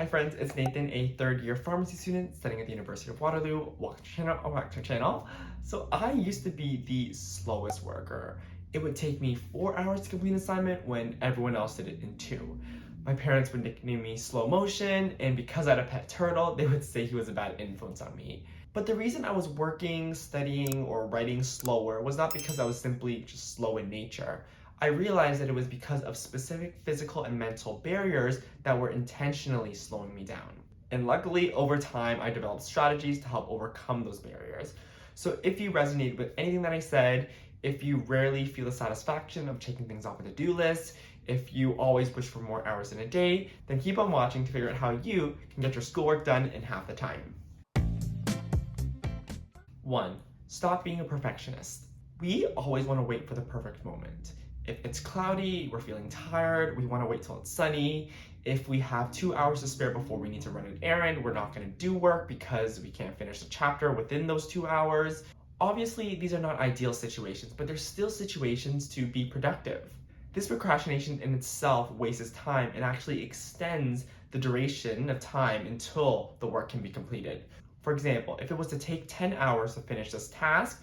Hi friends, it's Nathan, a third-year pharmacy student studying at the University of Waterloo. Welcome to my channel. So I used to be the slowest worker. It would take me 4 hours to complete an assignment when everyone else did it in 2. My parents would nickname me slow motion, and because I had a pet turtle, they would say he was a bad influence on me. But the reason I was working, studying, or writing slower was not because I was simply just slow in nature. I realized that it was because of specific physical and mental barriers that were intentionally slowing me down. And luckily, over time, I developed strategies to help overcome those barriers. So if you resonate with anything that I said, if you rarely feel the satisfaction of checking things off a to-do list, if you always wish for more hours in a day, then keep on watching to figure out how you can get your schoolwork done in half the time. 1. Stop being a perfectionist. We always want to wait for the perfect moment. If it's cloudy, we're feeling tired, we want to wait till it's sunny. If we have 2 hours to spare before we need to run an errand, we're not going to do work because we can't finish the chapter within those 2 hours. Obviously, these are not ideal situations, but they're still situations to be productive. This procrastination in itself wastes time and actually extends the duration of time until the work can be completed. For example, if it was to take 10 hours to finish this task,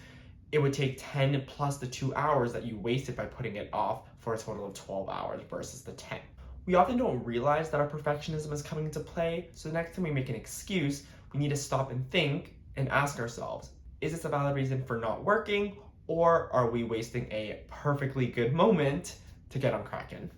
it would take 10 plus the 2 hours that you wasted by putting it off for a total of 12 hours versus the 10. We often don't realize that our perfectionism is coming into play, so the next time we make an excuse, we need to stop and think and ask ourselves, is this a valid reason for not working, or are we wasting a perfectly good moment to get on cracking?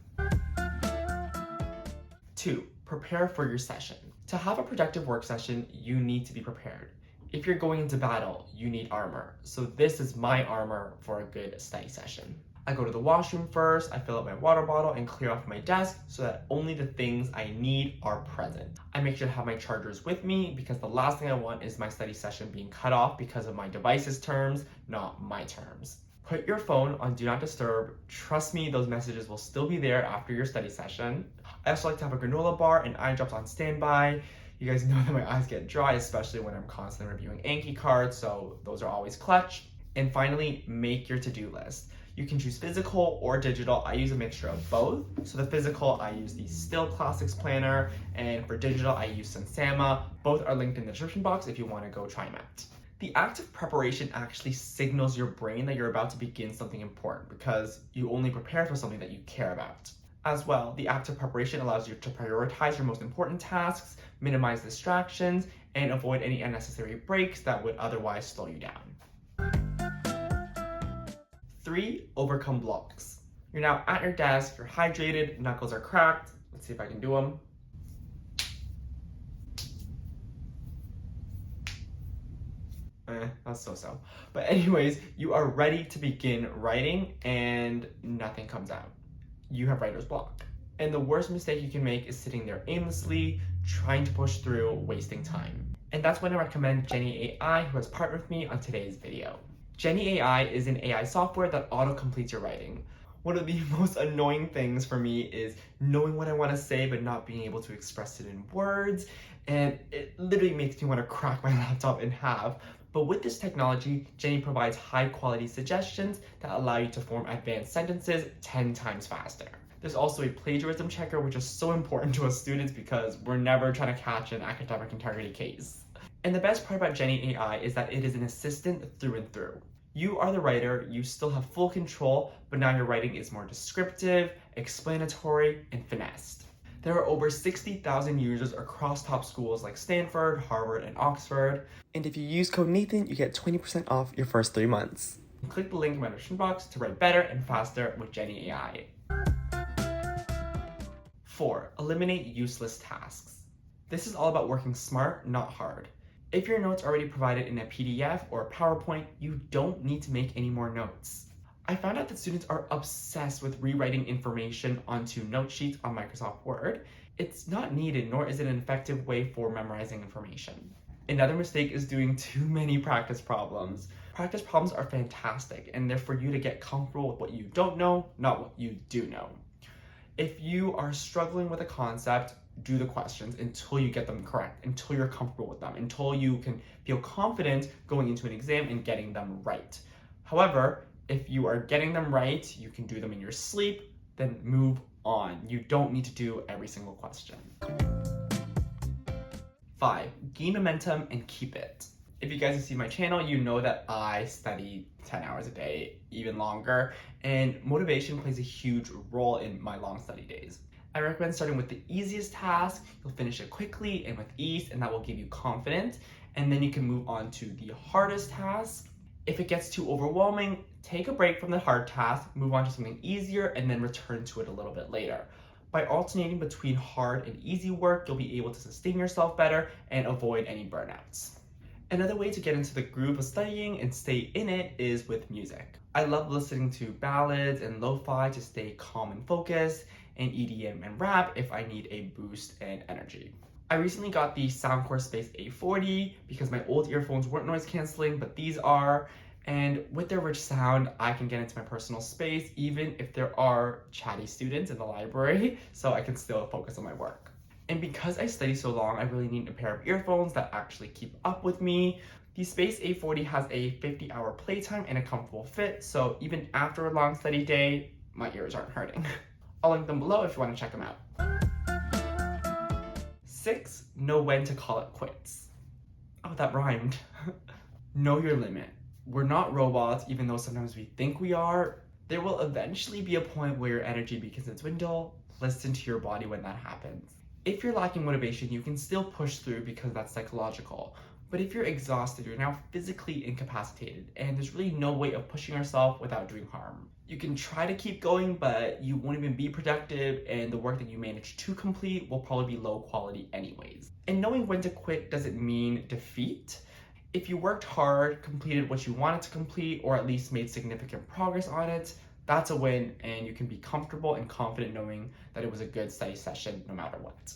2. Prepare for your session. To have a productive work session, you need to be prepared. If you're going into battle, you need armor. So this is my armor for a good study session. I go to the washroom first, I fill up my water bottle and clear off my desk so that only the things I need are present. I make sure to have my chargers with me because the last thing I want is my study session being cut off because of my device's terms, not my terms. Put your phone on Do Not Disturb. Trust me, those messages will still be there after your study session. I also like to have a granola bar and eye drops on standby. You guys know that my eyes get dry, especially when I'm constantly reviewing Anki cards, so those are always clutch. And finally, make your to-do list. You can choose physical or digital. I use a mixture of both. So the physical, I use the Still Classics planner, and for digital, I use Sensama. Both are linked in the description box if you want to go try them out. The act of preparation actually signals your brain that you're about to begin something important because you only prepare for something that you care about. As well, the act of preparation allows you to prioritize your most important tasks, minimize distractions, and avoid any unnecessary breaks that would otherwise slow you down. 3. Overcome blocks. You're now at your desk, you're hydrated, knuckles are cracked. Let's see if I can do them. That's so-so. But anyways, you are ready to begin writing and nothing comes out. You have writer's block. And the worst mistake you can make is sitting there aimlessly, trying to push through, wasting time. And that's when I recommend Jenny AI, who has partnered with me on today's video. Jenny AI is an AI software that auto-completes your writing. One of the most annoying things for me is knowing what I want to say but not being able to express it in words, and it literally makes me want to crack my laptop in half. But with this technology, Jenny provides high-quality suggestions that allow you to form advanced sentences 10 times faster. There's also a plagiarism checker, which is so important to us students because we're never trying to catch an academic integrity case. And the best part about Jenny AI is that it is an assistant through and through. You are the writer, you still have full control, but now your writing is more descriptive, explanatory, and finessed. There are over 60,000 users across top schools like Stanford, Harvard, and Oxford. And if you use code Nathan, you get 20% off your first 3 months. Click the link in my description box to write better and faster with Jenny AI. 4. Eliminate useless tasks. This is all about working smart, not hard. If your notes are already provided in a PDF or a PowerPoint, you don't need to make any more notes. I found out that students are obsessed with rewriting information onto note sheets on Microsoft Word. It's not needed, nor is it an effective way for memorizing information. Another mistake is doing too many practice problems. Practice problems are fantastic, and they're for you to get comfortable with what you don't know, not what you do know. If you are struggling with a concept, do the questions until you get them correct, until you're comfortable with them, until you can feel confident going into an exam and getting them right. However, if you are getting them right, you can do them in your sleep, then move on. You don't need to do every single question. 5. Gain momentum and keep it. If you guys have seen my channel, you know that I study 10 hours a day, even longer, and motivation plays a huge role in my long study days. I recommend starting with the easiest task. You'll finish it quickly and with ease, and that will give you confidence, and then you can move on to the hardest task. If it gets too overwhelming, take a break from the hard task, move on to something easier, and then return to it a little bit later. By alternating between hard and easy work, you'll be able to sustain yourself better and avoid any burnouts. Another way to get into the groove of studying and stay in it is with music. I love listening to ballads and lo-fi to stay calm and focused, and EDM and rap if I need a boost and energy. I recently got the Soundcore Space A40 because my old earphones weren't noise canceling, but these are, and with their rich sound, I can get into my personal space even if there are chatty students in the library, so I can still focus on my work. And because I study so long, I really need a pair of earphones that actually keep up with me. The Space A40 has a 50-hour playtime and a comfortable fit, so even after a long study day, my ears aren't hurting. I'll link them below if you want to check them out. 6. Know when to call it quits. Oh, that rhymed. Know your limit. We're not robots, even though sometimes we think we are. There will eventually be a point where your energy begins to dwindle. Listen to your body when that happens. If you're lacking motivation, you can still push through because that's psychological. But if you're exhausted, you're now physically incapacitated, and there's really no way of pushing yourself without doing harm. You can try to keep going, but you won't even be productive, and the work that you manage to complete will probably be low quality anyways. And knowing when to quit doesn't mean defeat. If you worked hard, completed what you wanted to complete, or at least made significant progress on it, that's a win, and you can be comfortable and confident knowing that it was a good study session no matter what.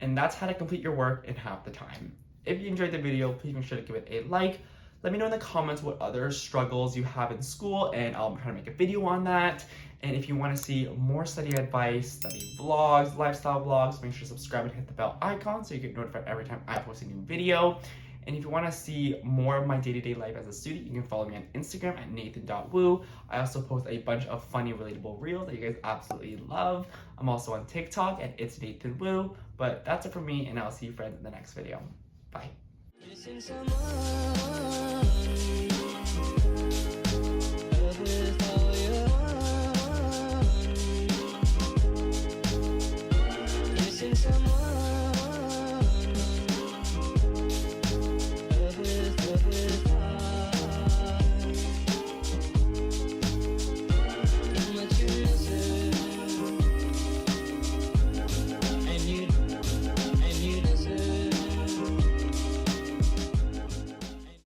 And that's how to complete your work in half the time. If you enjoyed the video, please make sure to give it a like. Let me know in the comments what other struggles you have in school, and I'll try to make a video on that. And if you want to see more study advice, study vlogs, lifestyle vlogs, make sure to subscribe and hit the bell icon so you get notified every time I post a new video. And if you want to see more of my day-to-day life as a student, you can follow me on Instagram at NathanWu. I also post a bunch of funny, relatable reels that you guys absolutely love. I'm also on TikTok at It's NathanWu. But that's it for me, and I'll see you friends in the next video. Bye.